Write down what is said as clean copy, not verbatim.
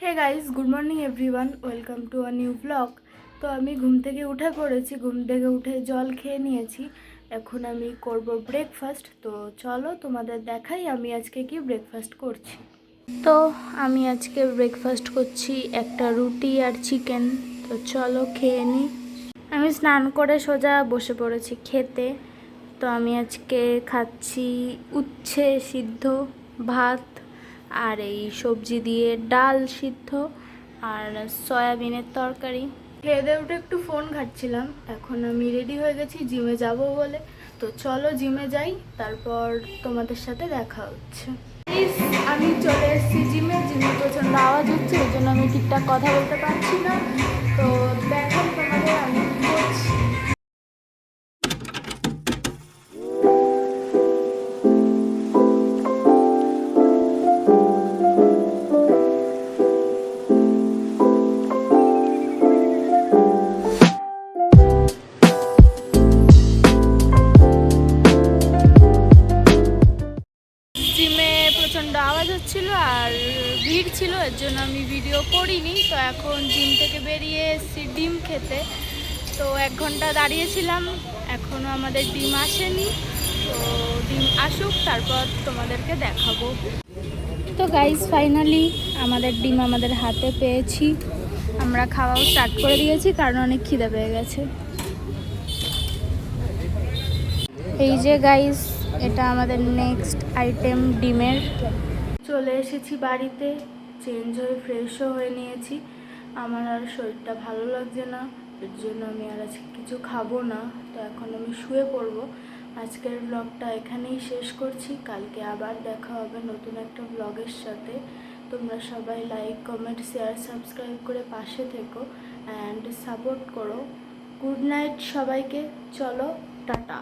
Hey guys, good morning everyone, welcome to a new blog. তো আমি ঘুম থেকে উঠে পড়েছি, ঘুম থেকে উঠে জল খেয়ে নিয়েছি। এখন আমি করব ব্রেকফাস্ট। তো চলো তোমাদের দেখাই আমি আজকে কি ব্রেকফাস্ট করছি। তো আমি আজকে ব্রেকফাস্ট করছি একটা রুটি আর চিকেন। তো চলো খেয়ে নিই। আমি স্নান করে সোজা বসে পড়েছি খেতে। তো আমি আজকে খাচ্ছি উচ্ছে সিদ্ধ, ভাত আর এই সবজি দিয়ে ডাল সিদ্ধ আর সয়াবিনের তরকারি। খেয়ে দিয়ে উঠে একটু ফোন ঘাঁটছিলাম। এখন আমি রেডি হয়ে গেছি জিমে যাব বলে। তো চলো জিমে যাই, তারপর তোমাদের সাথে দেখা হচ্ছে। আমি চলে এসেছি জিমে। প্রচণ্ড আওয়াজ হচ্ছে, ওই জন্য আমি ঠিকঠাক কথা বলতে পারছি না। তো দেখাই তোমাদের আমি কি করছি। জিমে প্রচণ্ড আওয়াজ হচ্ছিল আর ভিড় ছিল, এর জন্য আমি ভিডিও করিনি। তো এখন জিম থেকে বেরিয়ে এসেছি ডিম খেতে। তো 1 ঘন্টা দাঁড়িয়েছিলাম, এখনও আমাদের ডিম আসেনি। তো ডিম আসুক, তারপর তোমাদেরকে দেখাবো। তো গাইস, ফাইনালি আমাদের ডিম আমাদের হাতে পেয়েছি। আমরা খাওয়াও স্টার্ট করে দিয়েছি, কারণ অনেক খিদে পেয়ে গেছে। এই যে গাইস, এটা আমাদের নেক্সট আইটেম ডিমের। চলে এসেছি বাড়িতে, চেঞ্জ হয়ে ফ্রেশও হয়ে নিয়েছি। আমার আর শরীরটা ভালো লাগছে না, এর জন্য আমি আর আজকে কিছু খাবো না। তো এখন আমি শুয়ে পড়বো। আজকের ব্লগটা এখানেই শেষ করছি। কালকে আবার দেখা হবে নতুন একটা ব্লগের সাথে। তোমরা সবাই লাইক, কমেন্ট, শেয়ার, সাবস্ক্রাইব করে পাশে থেকো অ্যান্ড সাপোর্ট করো। গুড নাইট সবাইকে, চলো টাটা।